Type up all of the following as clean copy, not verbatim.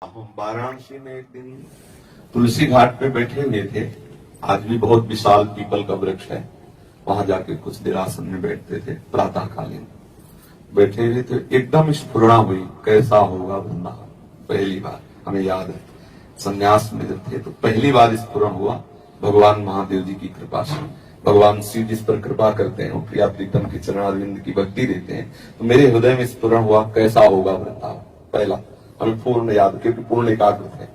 हम वाराणसी में एक दिन तुलसी घाट पे बैठे हुए थे। आज भी बहुत विशाल पीपल का वृक्ष है, वहां जाके कुछ देर आसन में बैठते थे। प्रातःकालीन बैठे हुए थे, एकदम स्फुरणा हुई कैसा होगा वृंदावन। पहली बार हमें याद है, संन्यास में जब थे तो पहली बार स्फुरण हुआ भगवान महादेव जी की कृपा से। भगवान शिव जिस पर कृपा करते हैं, प्रिया प्रीतम के चरणारविंद की भक्ति देते हैं, तो मेरे हृदय में स्फुरण हुआ कैसा होगा वृंदावन। पहला हमें पूर्ण याद, क्योंकि पूर्ण एकाग्र थे,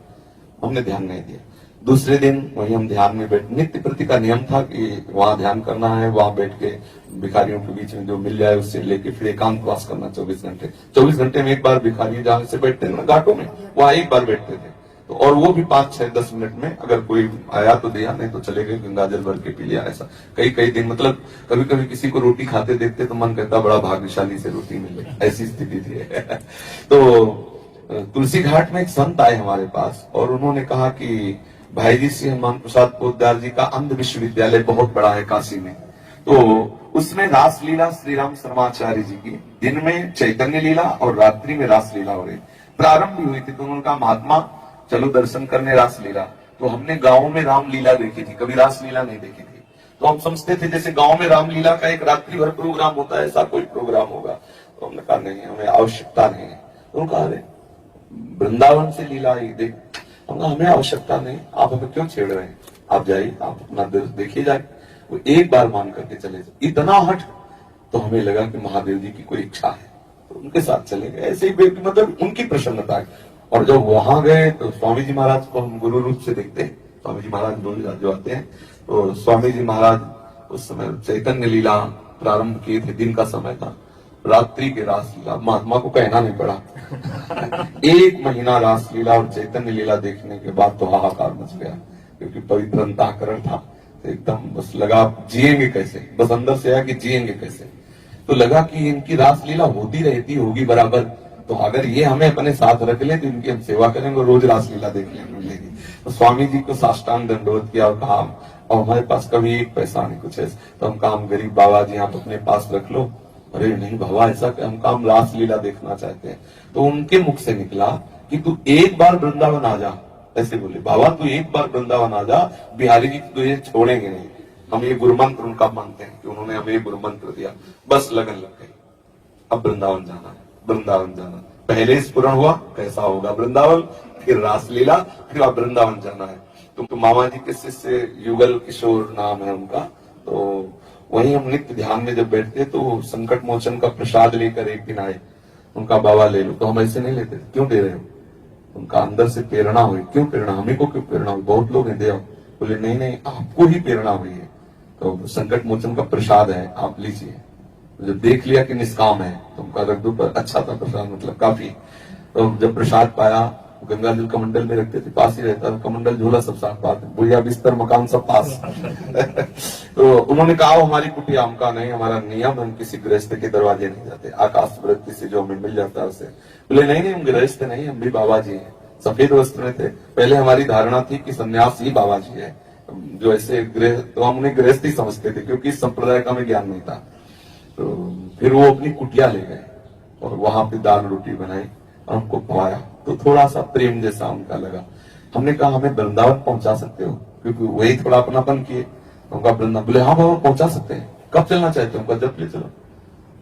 हमने ध्यान नहीं दिया। दूसरे दिन वही हम ध्यान में बैठ, नित्य प्रति का नियम था कि वहां ध्यान करना है, वहां बैठ के भिखारियों के बीच में जो मिल जाए उससे लेके फिर एकांतवास करना 24 घंटे। 24 घंटे में एक बार भिखारी जहां से बैठते हैं ना घाटों में, वहां एक बार बैठते थे। तो और वो भी 5, 6, 10 मिनट में, अगर कोई आया तो दिया, नहीं तो चले गए, गंगा जल भर के पी लिया। ऐसा कई कई दिन, मतलब कभी कभी किसी को रोटी खाते देखते तो मन कहता बड़ा भाग्यशाली से रोटी मिले, ऐसी स्थिति थी। तो तुलसी घाट में एक संत आए हमारे पास और उन्होंने कहा कि भाई जी श्री हनुमान प्रसाद पोद्दार जी का अंध विश्वविद्यालय बहुत बड़ा है काशी में, तो उसमें रासलीला श्री राम शर्माचार्य जी की दिन में चैतन्य लीला और रात्रि में रासलीला हो रही, प्रारंभ भी हुई थी। तो उनका महात्मा चलो दर्शन करने रासलीला। तो हमने गांव में रामलीला देखी थी, कभी रासलीला नहीं देखी थी। तो हम समझते थे जैसे गांव में रामलीला का एक रात्रि भर प्रोग्राम होता है, ऐसा कोई प्रोग्राम होगा। तो हमने कहा नहीं, हमें आवश्यकता नहीं है। तो उन्होंने कहा अरे वृंदावन से लीला ही देख, हमें आवश्यकता नहीं, आप हमें क्यों छेड़ रहे हैं, आप जाइए, आप अपना देखिए जाए। वो एक बार मान करके चले जाए, इतना हट। तो हमें लगा कि महादेव जी की कोई इच्छा है, तो उनके साथ चले गए। ऐसे ही मतलब उनकी प्रसन्नता है। और जब वहां गए तो स्वामी जी महाराज को हम गुरु रूप से देखते हैं। स्वामी जी महाराज रोज जो आते हैं, तो स्वामी जी महाराज उस समय चैतन्य लीला प्रारंभ किए थे, दिन का समय था, रात्रि के रासलीला महात्मा को कहना नहीं पड़ा। 1 महीना रासलीला और चैतन्य लीला देखने के बाद तो हाहाकार मच गया, क्योंकि पवित्र अंतःकरण था। तो एकदम बस लगा जिएंगे कैसे, बस अंदर से आया कि जिएंगे कैसे। तो लगा कि इनकी रासलीला होती रहती होगी बराबर, तो अगर ये हमें अपने साथ रख ले तो इनकी हम सेवा करेंगे, रोज रासलीला देखने को मिलेगी। तो स्वामी जी को साष्टांग दंडोत किया और कहा और हमारे पास कभी 1 पैसा नहीं कुछ है, तो हम कहा गरीब बाबा जी आप अपने पास रख लो। अरे नहीं बाबा, ऐसा हम रासलीला देखना चाहते हैं। तो उनके मुख से निकला कि तू एक बार वृंदावन आ जा, ऐसे बोले बाबा तू एक बार वृंदावन आ जा, बिहारी जी तुझे छोड़ेंगे नहीं। हम ये गुरु मंत्र उनका मानते हैं कि उन्होंने हमें ये गुरु मंत्र दिया, बस लगन लग गई, अब वृंदावन जाना है, वृंदावन जाना। पहले स्फुरण हुआ कैसा होगा वृंदावन, फिर रासलीला, फिर अब वृंदावन जाना है। तो मामा जी के शिष्य युगल किशोर नाम है उनका, तो वहीं हम नित्य ध्यान में जब बैठते तो संकट मोचन का प्रसाद लेकर एक दिन आए, उनका बाबा ले लो। तो हम ऐसे नहीं लेते, क्यों दे रहे हो, उनका अंदर से प्रेरणा हुई। क्यों प्रेरणा, हमें को क्यों प्रेरणा हुई, बहुत लोग हैं दे आओ। बोले नहीं नहीं, आपको ही प्रेरणा हुई है, तो संकट मोचन का प्रसाद है, आप लीजिए। जब देख लिया कि निष्काम है तो उनका रख दो, पर अच्छा था प्रसाद, मतलब काफी। तो जब प्रसाद पाया, गंगा जल कमंडल में रखते थे, पास ही रहता था कमंडल, झोला सब साथ पास, बुढ़िया बिस्तर मकान सब पास। तो उन्होंने कहा हमारी कुटिया, हम कहा नहीं हमारा नियम, हम किसी गृहस्थ के दरवाजे नहीं जाते, आकाश वृत्ति से जो हमें मिल जाता है उसे। बोले नहीं नहीं, हम गृहस्थ नहीं, हम भी बाबा जी हैं। सफेद वस्त्र में थे। पहले हमारी धारणा थी कि सन्यास ही बाबा जी है, जो ऐसे गृह, तो हम उन्हें गृहस्थ ही समझते थे, क्योंकि इस संप्रदाय का हमें ज्ञान नहीं था। तो फिर वो अपनी कुटिया ले गए और वहां पे दाल रोटी बनाई और हमको खवाया, तो थोड़ा सा प्रेम जैसा उनका लगा। हमने कहा हमें वृंदावन पहुंचा सकते हो, क्योंकि वही थोड़ा अपनापन किए। उनका वृंदावन, बोले हाँ बाबा पहुंचा सकते हैं, कब चलना चाहते हो, जब ले चलो।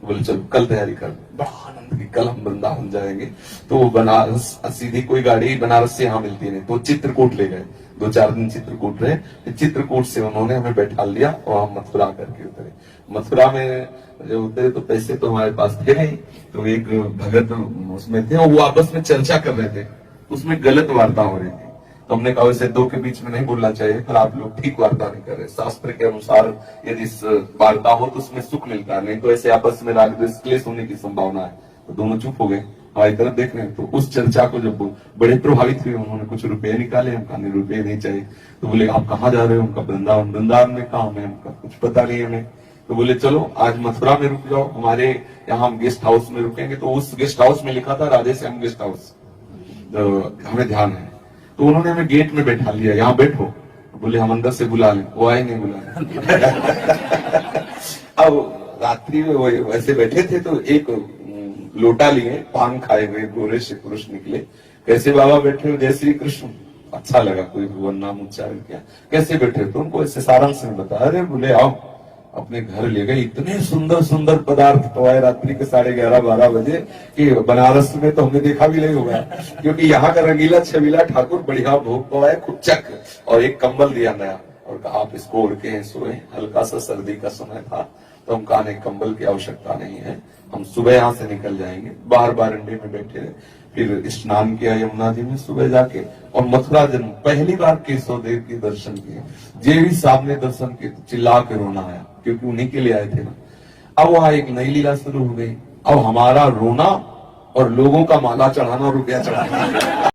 बोले चलो कल तैयारी कर, बड़ा आनंद की, कल हम वृंदावन जाएंगे। तो बनारस सीधी कोई गाड़ी बनारस से यहाँ मिलती नहीं, तो चित्रकूट ले गए, 2-4 दिन चित्रकूट रहे। फिर चित्रकूट से उन्होंने हमें बैठा लिया और हम मथुरा करके उतरे। मथुरा में जब उतरे तो पैसे तो हमारे पास थे नहीं, तो एक भगत उसमें थे और वो आपस में चर्चा कर रहे थे, उसमें गलत वार्ता हो रही थी। तो हमने कहा वैसे 2 के बीच में नहीं बोलना चाहिए, पर आप लोग ठीक वार्ता नहीं कर रहे, शास्त्र के अनुसार यदि वार्ता हो तो उसमें सुख मिलता है, नहीं तो ऐसे आपस में राग द्वेष क्लेश होने की संभावना है। तो दोनों चुप हो गए, हमारी तरफ देख रहे हैं। तो उस चर्चा को जब बड़े प्रभावित हुए, उन्होंने कुछ रुपए निकाले, हम कहा रुपये नहीं चाहिए। तो बोले आप कहाँ जा रहे हो, उनका वृंदावन। वृंदावन में कहा हमें, उनका कुछ पता नहीं हमें। तो बोले चलो आज मथुरा में रुक जाओ, हमारे यहाँ हम गेस्ट हाउस में रुकेंगे। तो उस गेस्ट हाउस में लिखा था राधेश्याम गेस्ट हाउस, तो हमें ध्यान है। तो उन्होंने हमें गेट में बैठा लिया, यहाँ बैठो। बोले हम अंदर से बुला लें, वो आए नहीं बुला। अब रात्रि में वैसे बैठे थे, तो एक लोटा लिए, पान खाए हुए गोरे से पुरुष निकले, कैसे बाबा बैठे हो? जय श्री कृष्ण। अच्छा लगा, कोई भगवान नाम उच्चारण किया। कैसे बैठे हो? तो उनको ऐसे सारांश में बताया। अरे बोले आओ, अपने घर ले गए। इतने सुंदर सुंदर पदार्थ पवाए रात्रि के 11:30-12 बजे कि बनारस में तो हमने देखा भी नहीं होगा, क्योंकि यहाँ का रंगीला छबीला ठाकुर बढ़िया भोग पवाए, खूब चक, और एक कंबल दिया नया, और कहा आप इसको ओढ़ के सोए। हल्का सा सर्दी का समय था, तो हम कहा नहीं, कंबल की आवश्यकता नहीं है, हम सुबह यहाँ से निकल जाएंगे। बाहर बारंडे में बैठे रहे, फिर स्नान किया यमुना जी में सुबह जाके, और मथुरा जन्म पहली बार केशव देव के दर्शन किए। जे भी साहब ने दर्शन किए तो चिल्ला के रोना आया, क्योंकि उन्हीं के लिए आए थे ना। अब वहां एक नई लीला शुरू हो गई। अब हमारा रोना और लोगों का माला चढ़ाना, रुपया चढ़ाना।